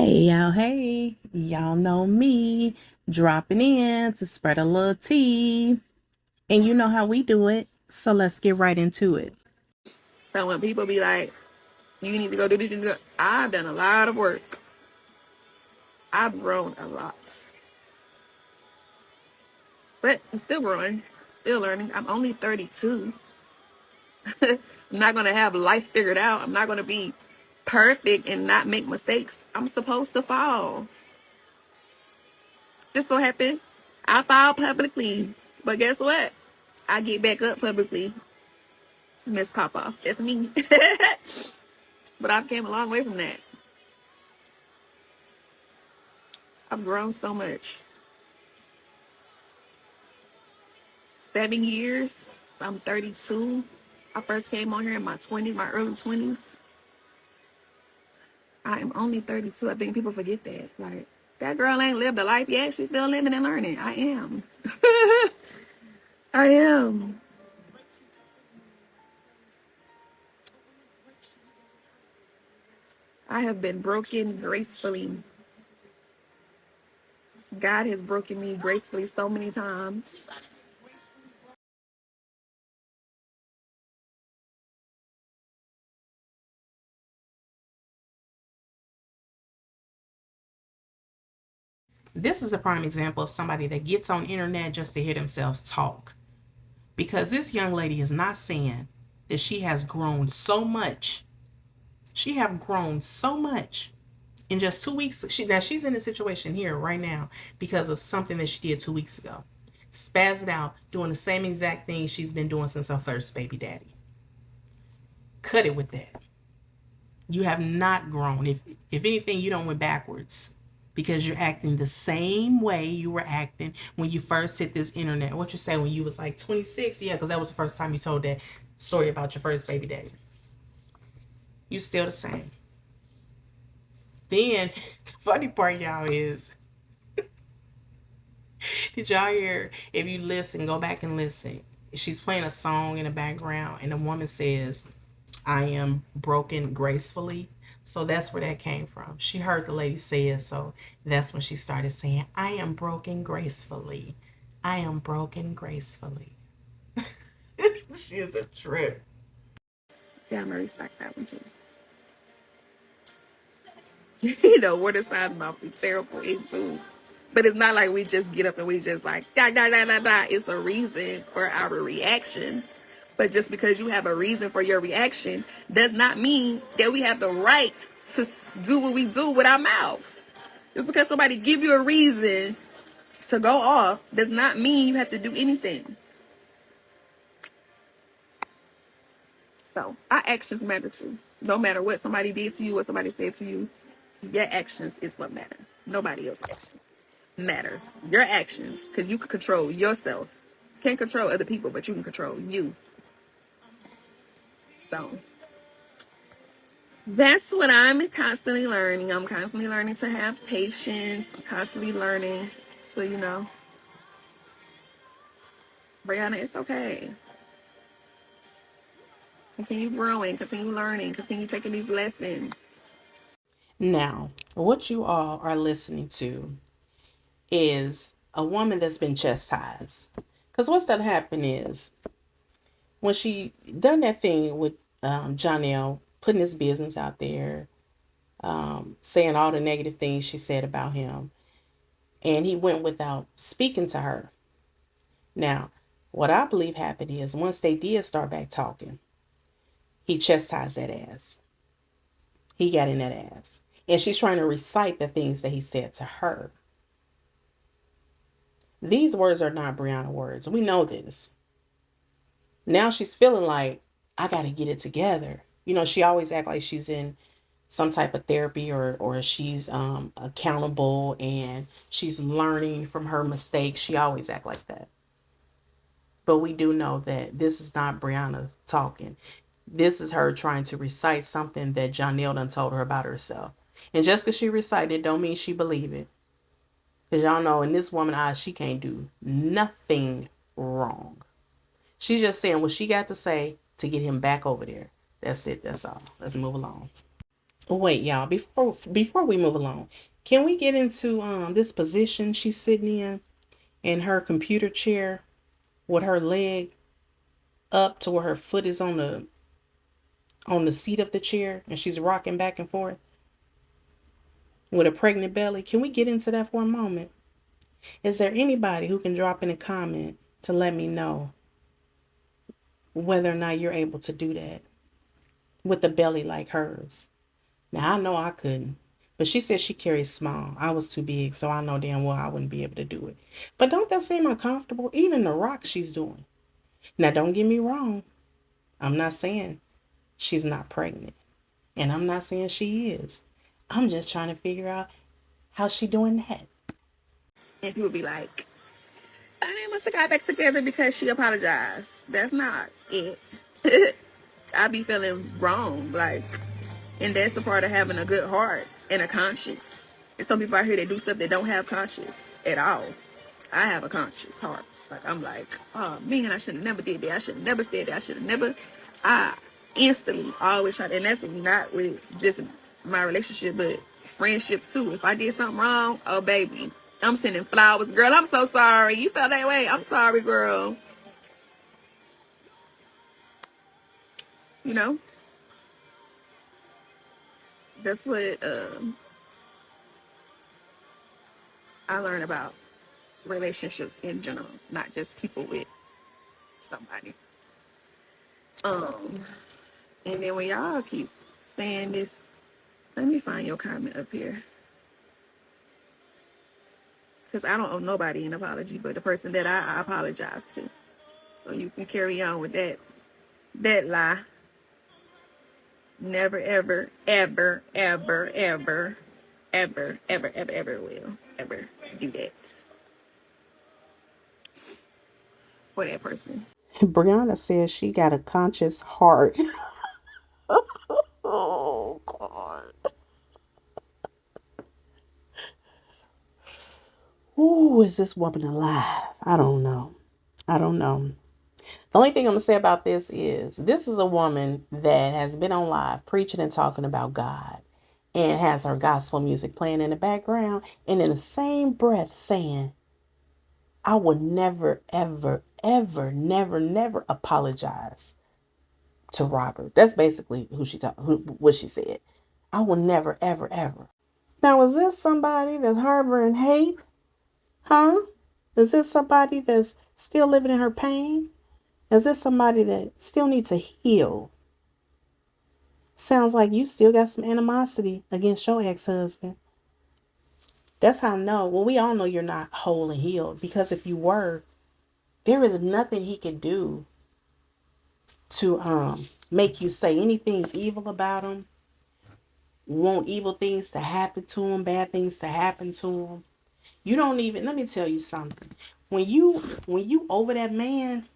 Hey, y'all know me, dropping in to spread a little tea. And you know how we do it, so let's get right into it. So when people be like, you need to go do this, you need to go, I've done a lot of work. I've grown a lot. But I'm still growing, still learning. I'm only 32. I'm not going to have life figured out. I'm not going to be perfect and not make mistakes. I'm supposed to fall. Just so happen, I fall publicly. But guess what? I get back up publicly. Miss Pop Off. That's me. But I've came a long way from that. I've grown so much. 7 years. I'm 32. I first came on here in my 20s, my early 20s. I am only 32. I think people forget that. Like, that girl ain't lived a life yet. She's still living and learning. I am. I am. I have been broken gracefully. God has broken me gracefully so many times. This is a prime example of somebody that gets on internet just to hear themselves talk. Because this young lady is not saying that she has grown so much. She have grown so much in just 2 weeks. She's in a situation here right now because of something that she did 2 weeks ago. Spazzed out, doing the same exact thing she's been doing since her first baby daddy. Cut it with that. You have not grown. If anything, you don't went backwards because you're acting the same way you were acting when you first hit this internet. What you say when you was like 26? Yeah, because that was the first time you told that story about your first baby daddy. You still the same. Then the funny part, y'all, is did y'all hear? If you listen, go back and listen. She's playing a song in the background, and the woman says, I am broken gracefully. So that's where that came from. She heard the lady say it, so that's when she started saying, I am broken gracefully. I am broken gracefully. She is a trip. Yeah, I'm already stuck that one too. You know, word of signs mouth be terrible too. But it's not like we just get up and we just like da da da da da. It's a reason for our reaction. But just because you have a reason for your reaction does not mean that we have the right to do what we do with our mouth. Just because somebody give you a reason to go off does not mean you have to do anything. So our actions matter too. No matter what somebody did to you, what somebody said to you, your actions is what matter. Nobody else's actions matters. Your actions, because you can control yourself. Can't control other people, but you can control you. So that's what I'm constantly learning. I'm constantly learning to have patience. I'm constantly learning. So, Briana, it's okay. Continue growing, continue learning, continue taking these lessons. Now, what you all are listening to is a woman that's been chastised. Because what's that happen is when she done that thing with Johnell, putting his business out there, saying all the negative things she said about him, and he went without speaking to her. Now, what I believe happened is once they did start back talking, he chastised that ass. He got in that ass. And she's trying to recite the things that he said to her. These words are not Brianna words. We know this. Now she's feeling like, I got to get it together. You know, she always act like she's in some type of therapy or she's accountable and she's learning from her mistakes. She always act like that. But we do know that this is not Brianna talking. This is her trying to recite something that Johnell done told her about herself. And just because she recited don't mean she believe it. Because y'all know in this woman's eyes, she can't do nothing wrong. She's just saying what she got to say to get him back over there. That's it. That's all. Let's move along. Wait, y'all, before we move along, can we get into this position she's sitting in her computer chair with her leg up to where her foot is on the seat of the chair and she's rocking back and forth with a pregnant belly? Can we get into that for a moment? Is there anybody who can drop in a comment to let me know whether or not you're able to do that with a belly like hers? Now, I know I couldn't, but she said she carries small. I was too big, so I know damn well I wouldn't be able to do it. But don't that seem uncomfortable? Even the rock she's doing. Now, don't get me wrong. I'm not saying she's not pregnant, and I'm not saying she is. I'm just trying to figure out how she doing that. And people be like, I must have got back together because she apologized. That's not it. I be feeling wrong, like, and that's the part of having a good heart and a conscience. And some people out here that do stuff that don't have conscience at all. I have a conscious heart. Like, I'm like, oh man, I should have never did that. I should have never said that. I should have never. I instantly always try to, and that's not with just my relationship, but friendships too. If I did something wrong, oh baby, I'm sending flowers. Girl, I'm so sorry. You felt that way. I'm sorry, girl. You know, that's what I learned about relationships in general, not just people with somebody. Um, and then when y'all keep saying this, let me find your comment up here. Because I don't owe nobody an apology but the person that I apologize to. So you can carry on with that lie. Never, ever, ever, ever, ever, ever, ever, ever, ever will ever do that for that person. Briana says she got a conscious heart. Oh, God. Ooh, is this woman alive? I don't know. I don't know. The only thing I'm going to say about this is a woman that has been on live preaching and talking about God and has her gospel music playing in the background, and in the same breath saying, I would never, ever, ever, never, never apologize to Robert. That's basically what she said. I will never, ever, ever. Now, is this somebody that's harboring hate? Huh? Is this somebody that's still living in her pain? Is this somebody that still needs to heal? Sounds like you still got some animosity against your ex-husband. That's how I know. Well, we all know you're not whole and healed, because if you were, there is nothing he could do to make you say anything evil about him, want evil things to happen to him, bad things to happen to him. You don't even, let me tell you something. When you over that man,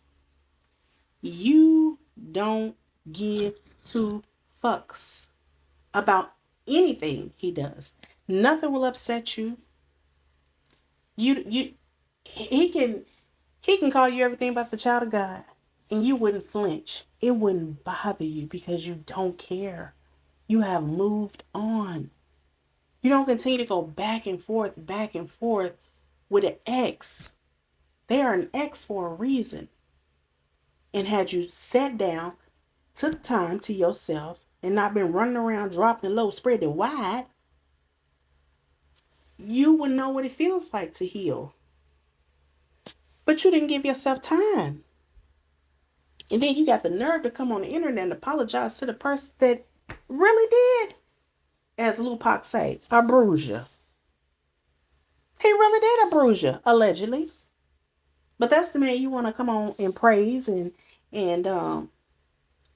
you don't give two fucks about anything he does. Nothing will upset you. You he can call you everything but the child of God, and you wouldn't flinch. It wouldn't bother you because you don't care. You have moved on. You don't continue to go back and forth with an ex. They are an ex for a reason. And had you sat down, took time to yourself, and not been running around dropping low, spreading wide, you would know what it feels like to heal. But you didn't give yourself time. And then you got the nerve to come on the internet and apologize to the person that really did, as Lupac say, a bruise you. He really did a bruise you, allegedly. But that's the man you want to come on and praise and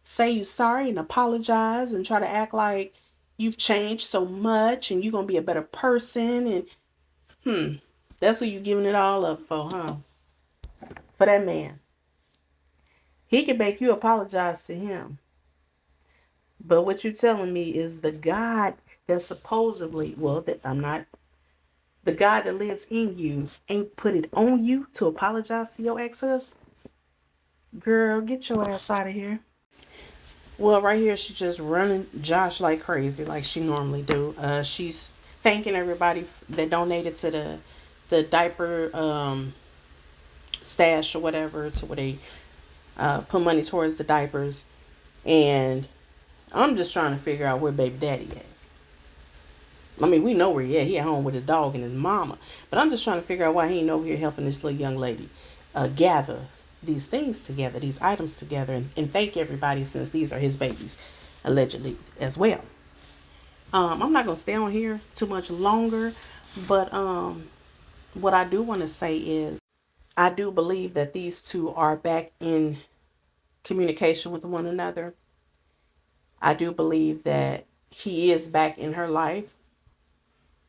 say you're sorry and apologize and try to act like you've changed so much and you're going to be a better person. And that's what you're giving it all up for, huh? For that man. He can make you apologize to him. But what you're telling me is the God that supposedly, well, that I'm not, the God that lives in you ain't put it on you to apologize to your ex-husband? Girl, get your ass out of here. Well, right here, she's just running Josh like crazy, like she normally do. She's thanking everybody that donated to the diaper stash or whatever, to where they put money towards the diapers. And I'm just trying to figure out where baby daddy at. I mean, we know where he at. He at home with his dog and his mama. But I'm just trying to figure out why he ain't over here helping this little young lady gather these things together, these items together, and thank everybody, since these are his babies, allegedly, as well. I'm not going to stay on here too much longer, but what I do want to say is I do believe that these two are back in communication with one another. I do believe that he is back in her life.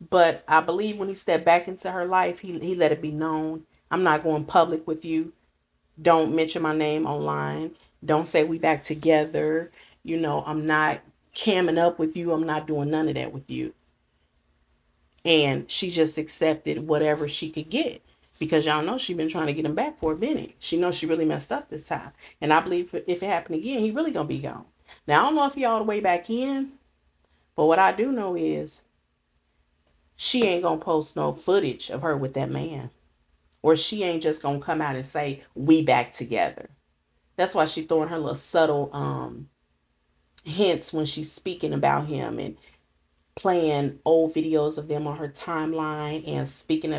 But I believe when he stepped back into her life, he let it be known. I'm not going public with you. Don't mention my name online. Don't say we back together. I'm not camming up with you. I'm not doing none of that with you. And she just accepted whatever she could get. Because y'all know she been trying to get him back for a minute. She knows she really messed up this time. And I believe if it happened again, he really going to be gone. Now, I don't know if he all the way back in. But what I do know is she ain't going to post no footage of her with that man. Or she ain't just going to come out and say, we back together. That's why she throwing her little subtle hints when she's speaking about him, and playing old videos of them on her timeline, and speaking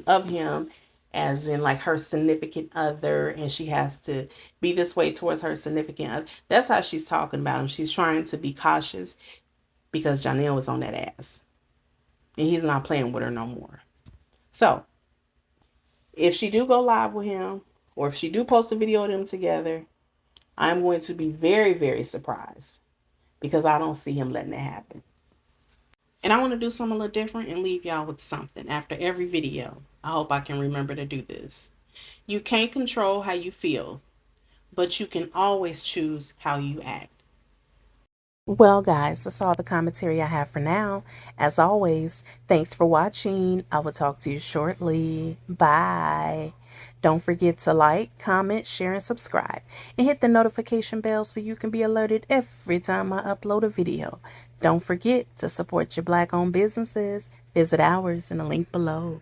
of him as in like her significant other, and she has to be this way towards her significant other. That's how she's talking about him. She's trying to be cautious because Johnell was on that ass. And he's not playing with her no more. So, if she do go live with him, or if she do post a video of them together, I'm going to be very, very surprised, because I don't see him letting it happen. And I want to do something a little different and leave y'all with something after every video. I hope I can remember to do this. You can't control how you feel, but you can always choose how you act. Well, guys, that's all the commentary I have for now. As always, thanks for watching. I will talk to you shortly. Bye. Don't forget to like, comment, share, and subscribe. And hit the notification bell so you can be alerted every time I upload a video. Don't forget to support your Black-owned businesses. Visit ours in the link below.